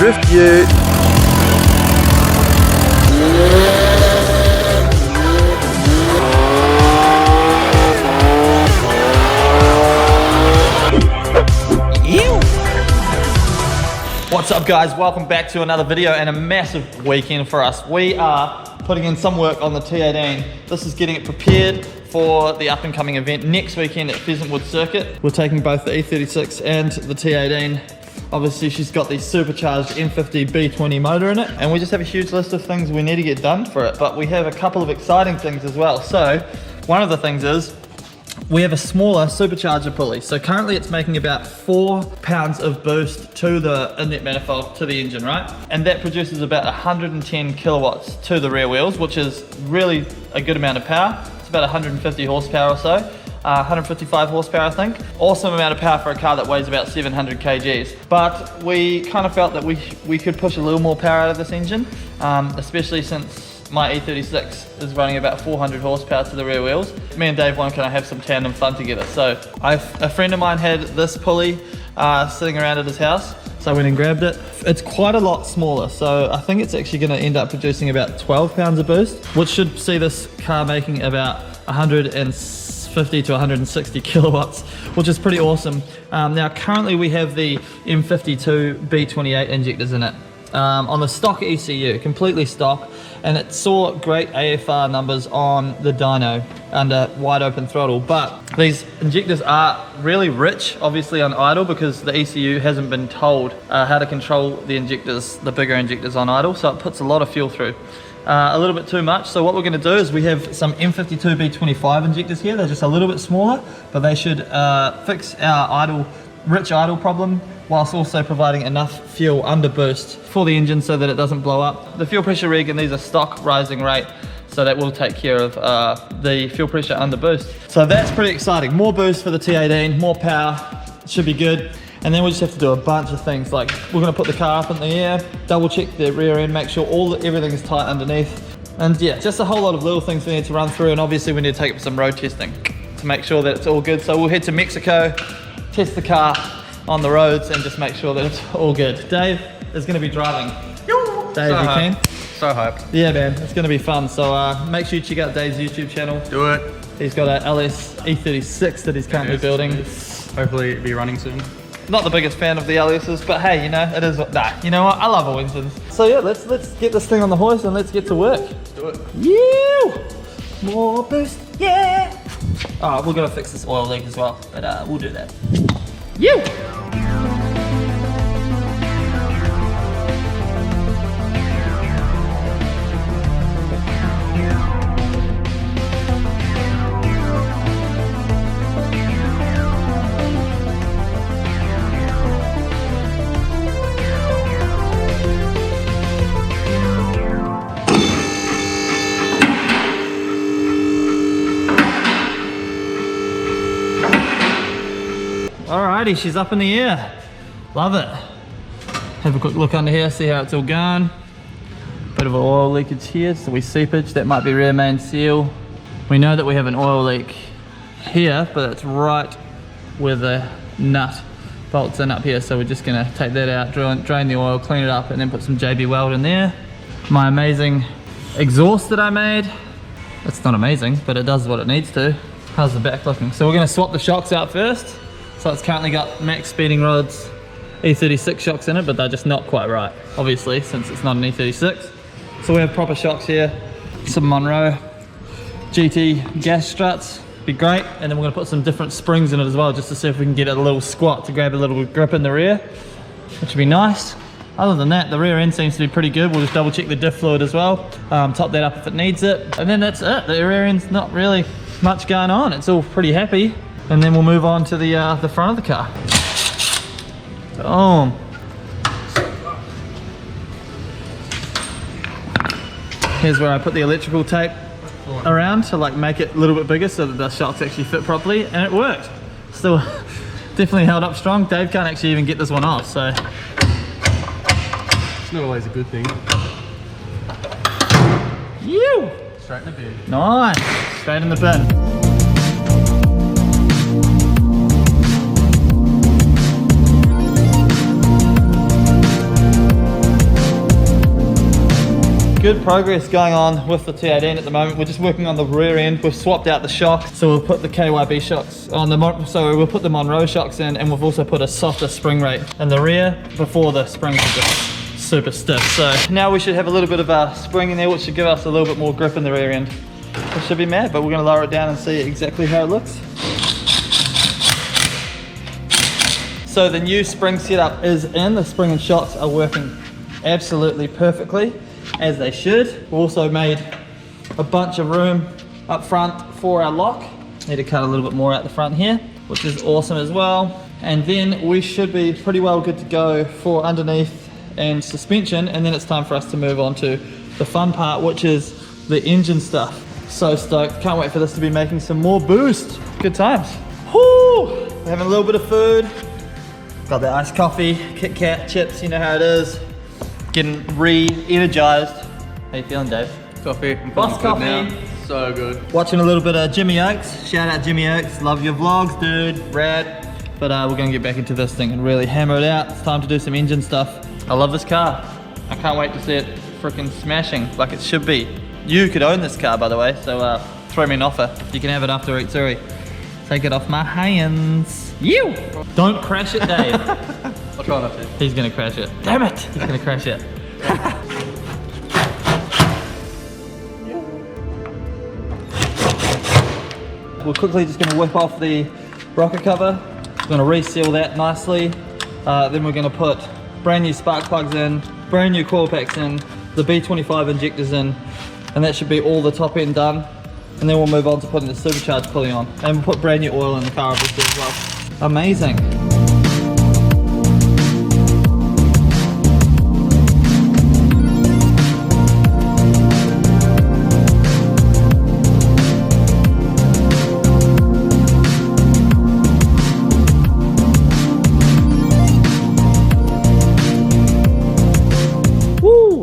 drift you. What's up guys, welcome back to another video and a massive weekend for us. We are putting in some work on the T18. This is getting it prepared for the up and coming event next weekend at Pheasantwood Circuit. We're taking both the E36 and the T18. Obviously she's got the supercharged M50 B20 motor in it, and we just have a huge list of things we need to get done for it, but we have a couple of exciting things as well. So one of the things is we have a smaller supercharger pulley. So currently it's making about 4 pounds of boost to the inlet manifold, to the engine, right? And that produces about 110 kilowatts to the rear wheels, which is really a good amount of power. It's about 150 horsepower or so. 155 horsepower, I think. Awesome amount of power for a car that weighs about 700 kgs. But we kind of felt that we could push a little more power out of this engine, especially since my E36 is running about 400 horsepower to the rear wheels. Me and Dave want to kind of have some tandem fun together. So a friend of mine had this pulley sitting around at his house, so I went and grabbed it. It's quite a lot smaller, so I think it's actually going to end up producing about 12 pounds of boost, which should see this car making about 150 to 160 kilowatts, which is pretty awesome. Now currently we have the M52 B28 injectors in it. On the stock ECU, completely stock, and it saw great AFR numbers on the dyno under wide open throttle, but these injectors are really rich, obviously on idle, because the ECU hasn't been told how to control the injectors, the bigger injectors on idle, so it puts a lot of fuel through. A little bit too much. So what we're going to do is we have some M52 B25 injectors here. They're just a little bit smaller, but they should fix our rich idle problem, whilst also providing enough fuel under boost for the engine so that it doesn't blow up. The fuel pressure rig, and these are stock rising rate, so that will take care of the fuel pressure under boost. So that's pretty exciting. More boost for the T18, more power, should be good. And then we just have to do a bunch of things, like we're gonna put the car up in the air, double check the rear end, make sure everything is tight underneath. And yeah, just a whole lot of little things we need to run through, and obviously we need to take up some road testing to make sure that it's all good. So we'll head to Mexico, test the car on the roads, and just make sure that it's all good. Dave is going to be driving. Dave, you keen? So hyped. Yeah man, it's going to be fun. So make sure you check out Dave's YouTube channel. Do it. He's got an LS E36 that he's currently building. Hopefully it'll be running soon. Not the biggest fan of the LSs, but hey, you know, it is, you know what, I love all engines. So yeah, let's get this thing on the hoist and let's get to work. Let's do it. Yeah! More boost, yeah! Oh, we're gonna fix this oil leak as well, but we'll do that. Yeah! Alrighty, she's up in the air. Love it. Have a quick look under here, see how it's all going. Bit of an oil leakage here, so seepage. That might be rear main seal. We know that we have an oil leak here, but it's right where the nut bolts in up here. So we're just gonna take that out, drain the oil, clean it up, and then put some JB Weld in there. My amazing exhaust that I made. It's not amazing, but it does what it needs to. How's the back looking? So we're gonna swap the shocks out first. So it's currently got Max Speeding Rods E36 shocks in it, but they're just not quite right, obviously, since it's not an E36. So we have proper shocks here, some Monroe GT gas struts, be great. And then we're gonna put some different springs in it as well, just to see if we can get it a little squat to grab a little grip in the rear, which would be nice. Other than that, the rear end seems to be pretty good. We'll just double check the diff fluid as well, top that up if it needs it. And then that's it. The rear end's not really much going on. It's all pretty happy. And then we'll move on to the front of the car. Boom. Here's where I put the electrical tape around to like make it a little bit bigger so that the shocks actually fit properly, and it worked. Still definitely held up strong. Dave can't actually even get this one off, so. It's not always a good thing. You! Straight in the bin. Nice, straight in the bin. good progress going on with the T18 at the moment. We're just working on the rear end. We've swapped out the shock, so we'll put the KYB shocks on the, so we'll put the Monroe shocks in, and we've also put a softer spring rate in the rear before the springs are just super stiff. So now we should have a little bit of a spring in there, which should give us a little bit more grip in the rear end. It should be mad, but we're gonna lower it down and see exactly how it looks. So the new spring setup is in. The spring and shocks are working absolutely perfectly, as they should. We've also made a bunch of room up front for our lock. Need to cut a little bit more out the front here, which is awesome as well. And then we should be pretty well good to go for underneath and suspension, and then it's time for us to move on to the fun part, which is the engine stuff. So stoked, can't wait for this to be making some more boost. Good times. Woo! We're having a little bit of food. Got the iced coffee, Kit Kat, chips, you know how it is. Getting re-energized. How you feeling, Dave? Coffee. Boss coffee. Now. So good. Watching a little bit of Jimmy Oaks. Shout out Jimmy Oaks. Love your vlogs, dude. Rad. But we're gonna get back into this thing and really hammer it out. It's time to do some engine stuff. I love this car. I can't wait to see it freaking smashing like it should be. You could own this car, by the way, so throw me an offer. You can have it after Itsuri. Take it off my hands. You! Don't crash it, Dave. I'll try not to. He's gonna crash it. Damn it! He's gonna crash it. We're quickly just gonna whip off the rocker cover. We're gonna reseal that nicely. Then we're gonna put brand new spark plugs in, brand new coil packs in, the B25 injectors in, and that should be all the top end done. And then we'll move on to putting the supercharged pulley on. And we'll put brand new oil in the car obviously as well. Amazing.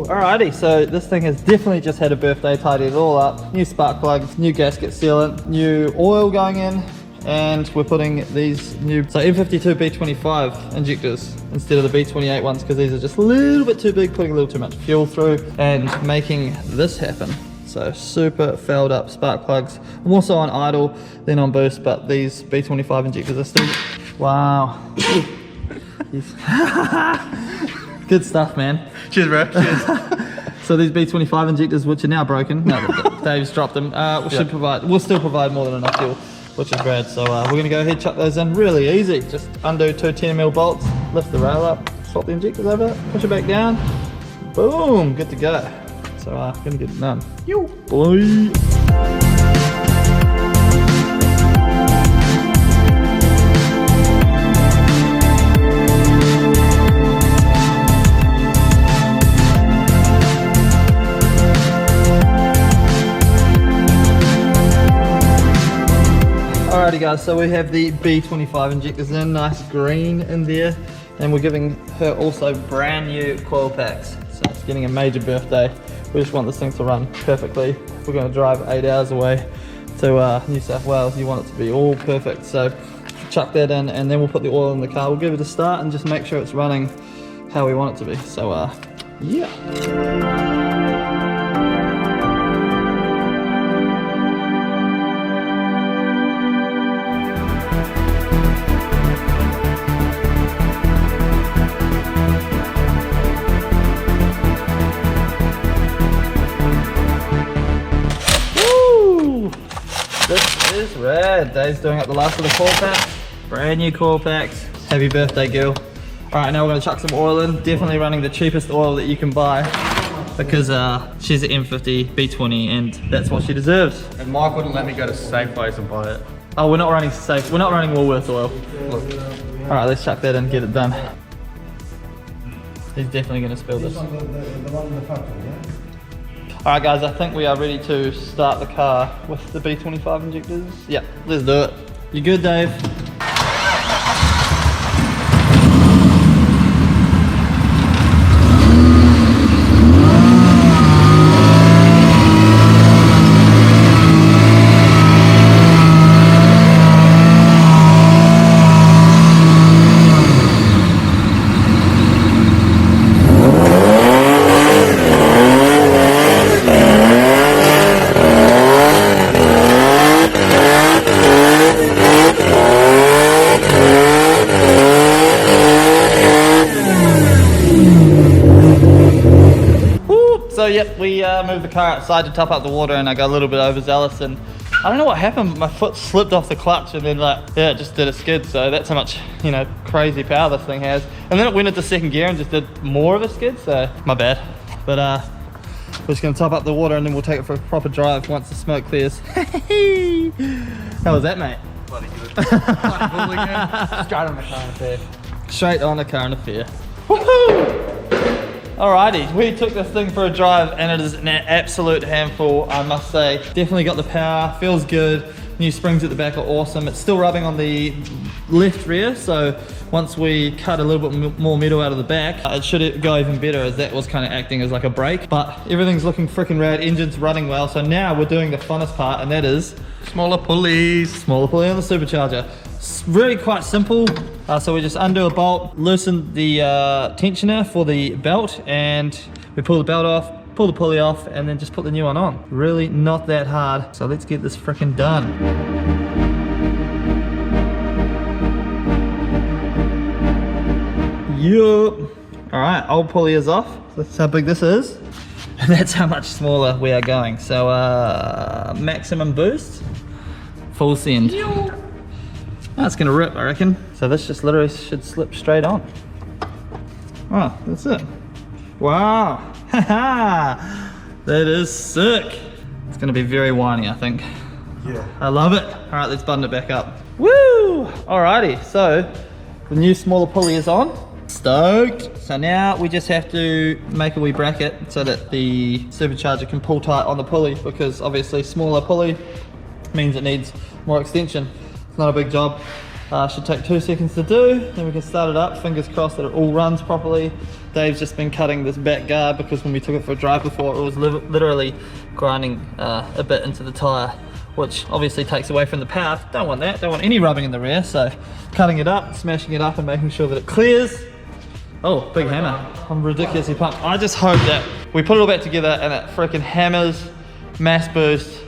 Alrighty, so this thing has definitely just had a birthday, tidied it all up. New spark plugs, new gasket sealant, new oil going in, and we're putting these new M52 B25 injectors instead of the B28 ones, because these are just a little bit too big, putting a little too much fuel through and making this happen. So super fouled up spark plugs. I'm also on idle, then on boost, but these B25 injectors are still, wow. Good stuff, man. Cheers, bro. Cheers. So these B25 injectors, which are now broken, no, Dave's dropped them, we'll still provide more than enough fuel, which is rad. So we're gonna go ahead, chuck those in really easy. Just undo two 10mm bolts, lift the rail up, swap the injectors over, push it back down, boom, good to go. So gonna get it done. Yo, boy. Alrighty guys, so we have the B25 injectors in, nice green in there, and we're giving her also brand new coil packs. So it's getting a major birthday. We just want this thing to run perfectly. We're going to drive 8 hours away to New South Wales. You want it to be all perfect. So chuck that in, and then we'll put the oil in the car. We'll give it a start and just make sure it's running how we want it to be. So yeah. This is rad. Dave's doing up the last of the coil packs. Brand new coil packs. Happy birthday, girl. Alright, now we're gonna chuck some oil in. Definitely running the cheapest oil that you can buy, because she's an M50 B20 and that's what she deserves. And Mike wouldn't let me go to Safeways and buy it. Oh, we're not running safe. We're not running Woolworths oil. Alright, let's chuck that in, get it done. He's definitely gonna spill this. Alright guys, I think we are ready to start the car with the B25 injectors. Yeah, let's do it. You good, Dave? moved the car outside to top up the water, and I got a little bit overzealous, and I don't know what happened. My foot slipped off the clutch, and then it just did a skid. So that's how much, crazy power this thing has. And then it went into second gear and just did more of a skid. So my bad. But we're just gonna top up the water, and then we'll take it for a proper drive once the smoke clears. How was that, mate? Bloody good. Bloody bull again. Straight on the car affair. Straight on a current affair. Woohoo! Alrighty, we took this thing for a drive, and it is an absolute handful, I must say. Definitely got the power, feels good. New springs at the back are awesome. It's still rubbing on the left rear, so once we cut a little bit more metal out of the back, it should go even better, as that was kind of acting as like a brake. But everything's looking freaking rad, engine's running well. So now we're doing the funnest part, and that is Smaller pulleys. smaller pulley on the supercharger. It's really quite simple. So we just undo a bolt, loosen the tensioner for the belt, and we pull the belt off, pull the pulley off, and then just put the new one on. Really not that hard. So let's get this freaking done. Yup. All right, old pulley is off. That's how big this is. And that's how much smaller we are going. So maximum boost, full send. That's gonna rip, I reckon. So this just literally should slip straight on. Oh, that's it. Wow. Haha. That is sick. It's gonna be very whiny, I think. Yeah. I love it. All right, let's button it back up. Woo! Alrighty, so the new smaller pulley is on. Stoked. So now we just have to make a wee bracket so that the supercharger can pull tight on the pulley, because obviously smaller pulley means it needs more extension. It's not a big job. Should take 2 seconds to do, then we can start it up. Fingers crossed that it all runs properly. Dave's just been cutting this back guard, because when we took it for a drive before, it was literally grinding a bit into the tyre, which obviously takes away from the power. Don't want that, don't want any rubbing in the rear. So cutting it up, smashing it up, and making sure that it clears. Oh, big hammer. I'm ridiculously pumped. I just hope that we put it all back together and it freaking hammers, mass boost.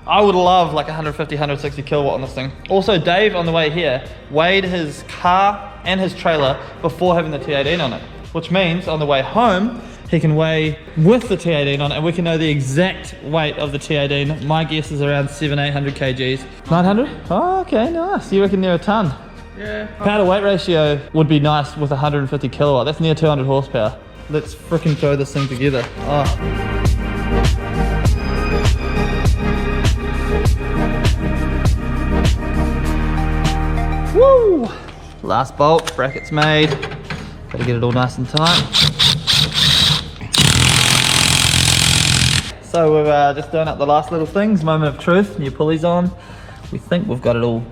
I would love like 150, 160 kilowatt on this thing. Also, Dave on the way here weighed his car and his trailer before having the T18 on it, which means on the way home, he can weigh with the T18 on it, and we can know the exact weight of the T18. My guess is around 700-800 kgs. 900? Oh, okay, nice. You reckon they're a ton? Yeah. Power to weight ratio would be nice with 150 kilowatt. That's near 200 horsepower. Let's freaking throw this thing together. Oh. Woo! Last bolt, brackets made. Gotta get it all nice and tight. So we're just doing up the last little things. Moment of truth, new pulleys on. We think we've got it all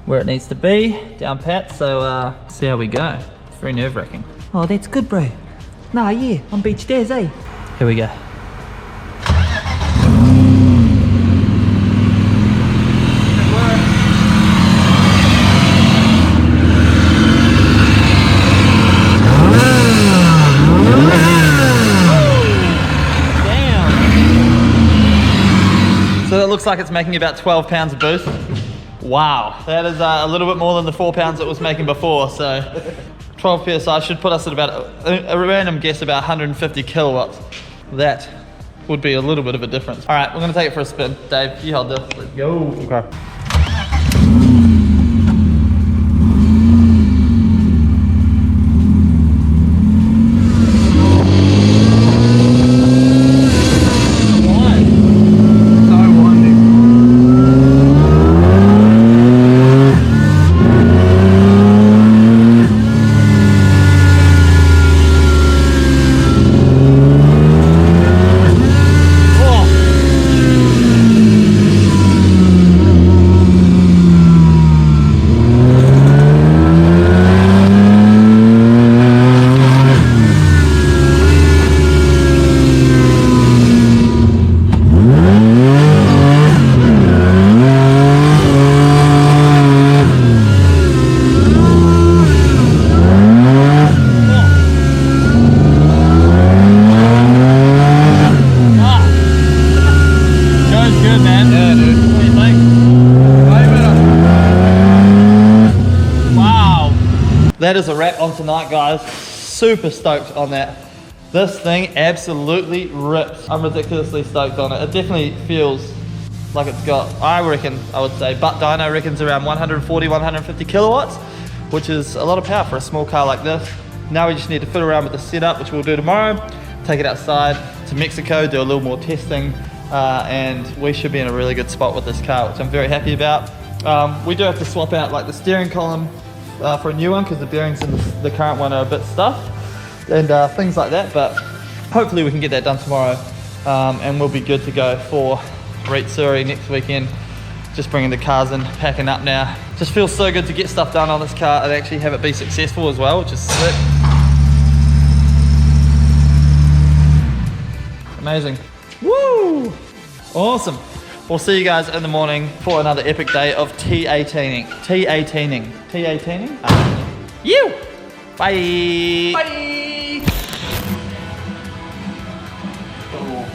where it needs to be, down pat, so see how we go. It's very nerve-wracking. Oh, that's good, bro. Nah, yeah, on beach days, eh? Here we go. So it looks like it's making about 12 pounds of boost. Wow, that is a little bit more than the 4 pounds it was making before. So 12 PSI should put us at about a random guess about 150 kilowatts. That would be a little bit of a difference. All right, we're gonna take it for a spin. Dave, you hold this. Let's go. Okay. That is a wrap on tonight, guys. Super stoked on that. This thing absolutely rips. I'm ridiculously stoked on it. It definitely feels like it's got, I would say, Butt Dyno reckons around 140, 150 kilowatts, which is a lot of power for a small car like this. Now we just need to fiddle around with the setup, which we'll do tomorrow, take it outside to Mexico, do a little more testing, and we should be in a really good spot with this car, which I'm very happy about. We do have to swap out like the steering column for a new one because the bearings in the current one are a bit stuffed and things like that, but hopefully we can get that done tomorrow, and we'll be good to go for Ritsuri next weekend. Just bringing the cars in, packing up now. Just feels so good to get stuff done on this car and actually have it be successful as well, which is sick. Amazing. Woo! Awesome. We'll see you guys in the morning for another epic day of T18ing. T18ing. T18ing? You! Bye! Bye!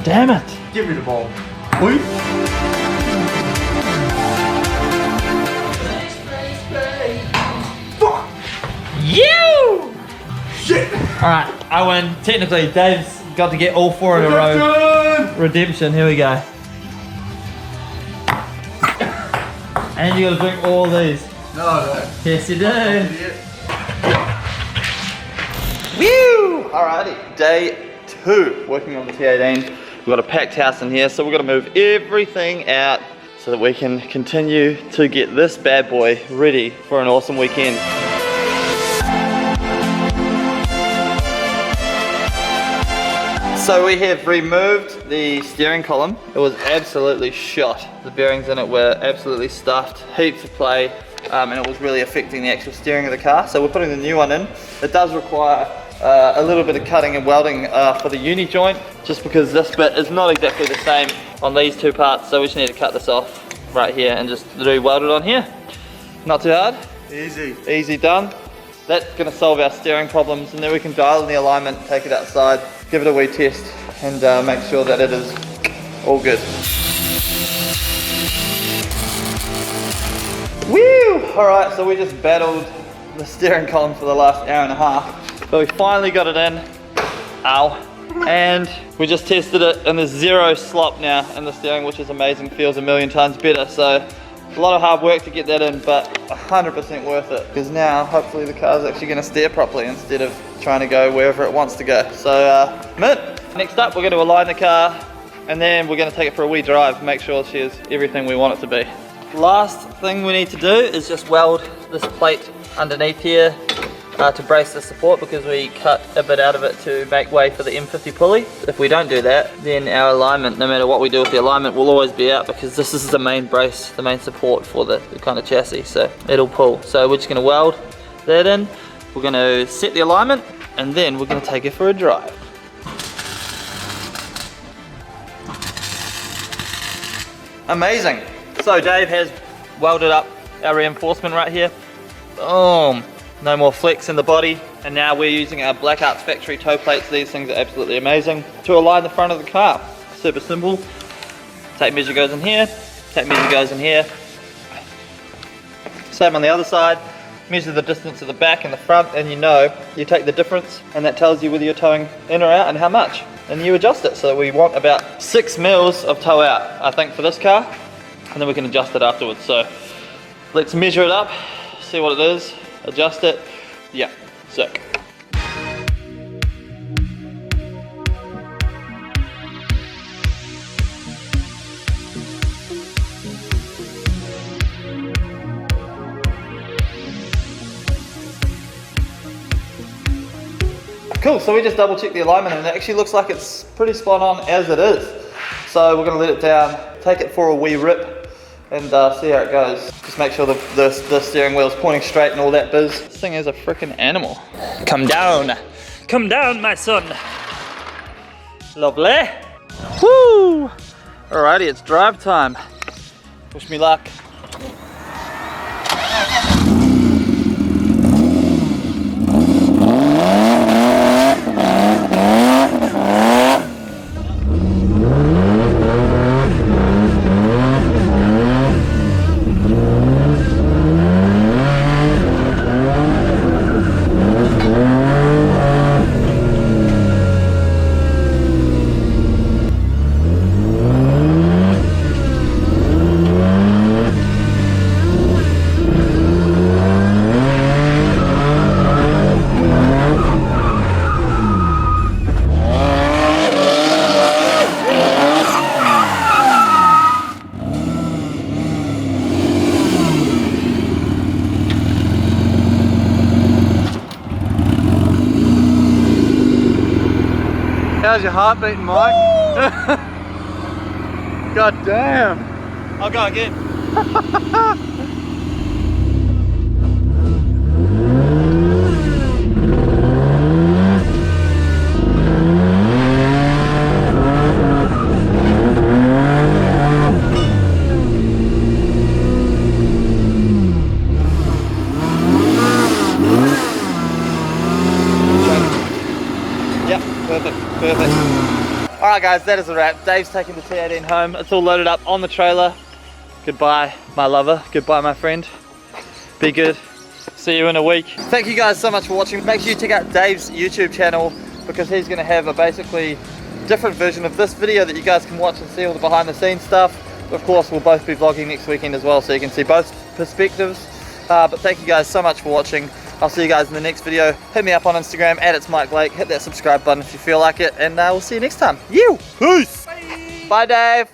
Damn it! Give me the ball. Please. You! Shit! Alright, I win. Technically, Dave's got to get all 4 in a row. Redemption, here we go. And you gotta drink all these. No. Yes, you do. Woo! Alrighty, day 2 working on the T18. We've got a packed house in here, so we've got to move everything out so that we can continue to get this bad boy ready for an awesome weekend. So we have removed the steering column. It was absolutely shot. The bearings in it were absolutely stuffed, heaps of play, and it was really affecting the actual steering of the car. So we're putting the new one in. It does require a little bit of cutting and welding for the uni joint, just because this bit is not exactly the same on these 2 parts. So we just need to cut this off right here and just re-weld it on here. Not too hard. Easy. Easy done. That's gonna solve our steering problems, and then we can dial in the alignment, take it outside, give it a wee test, and make sure that it is all good. Woo! Alright, so we just battled the steering column for the last hour and a half, but we finally got it in. Ow. And we just tested it, and there's 0 slop now in the steering, which is amazing. Feels a million times better. So a lot of hard work to get that in, but 100% worth it, because now hopefully the car's actually going to steer properly instead of trying to go wherever it wants to go. So mint. Next up, we're going to align the car, and then we're going to take it for a wee drive, make sure she is everything we want it to be. Last thing we need to do is just weld this plate underneath here to brace the support, because we cut a bit out of it to make way for the M50 pulley. If we don't do that, then our alignment, no matter what we do with the alignment, will always be out, because this is the main brace, the main support for the kind of chassis, so it'll pull. So we're just going to weld that in, we're going to set the alignment, and then we're going to take it for a drive. Amazing. So Dave has welded up our reinforcement right here. Boom. No more flex in the body, and now we're using our Black Arts factory toe plates. These things are absolutely amazing to align the front of the car. Super simple. Tape measure goes in here, tape measure goes in here. Same on the other side. Measure the distance of the back and the front, and you take the difference, and that tells you whether you're towing in or out and how much, and you adjust it. So we want about 6 mils of tow out, I think, for this car, and then we can adjust it afterwards. So let's measure it up, see what it is. Adjust it. Yeah, sick. Cool, so we just double checked the alignment, and it actually looks like it's pretty spot on as it is. So we're gonna let it down, take it for a wee rip, and see how it goes. Just make sure the steering wheel's pointing straight and all that biz. This thing is a freaking animal. Come down. Come down, my son. Lovely. Woo! Alrighty, it's drive time. Wish me luck. How's your heart beating, Mike? God damn. I'll go again. Yep, perfect. Alright guys, that is a wrap. Dave's taking the T18 home. It's all loaded up on the trailer. Goodbye, my lover. Goodbye, my friend. Be good. See you in a week. Thank you guys so much for watching. Make sure you check out Dave's YouTube channel because he's going to have a basically different version of this video that you guys can watch and see all the behind the scenes stuff. Of course, we'll both be vlogging next weekend as well, so you can see both perspectives. But thank you guys so much for watching. I'll see you guys in the next video. Hit me up on Instagram at It's Mike Blake. Hit that subscribe button if you feel like it, and we'll see you next time. You. Peace. Bye, Dave.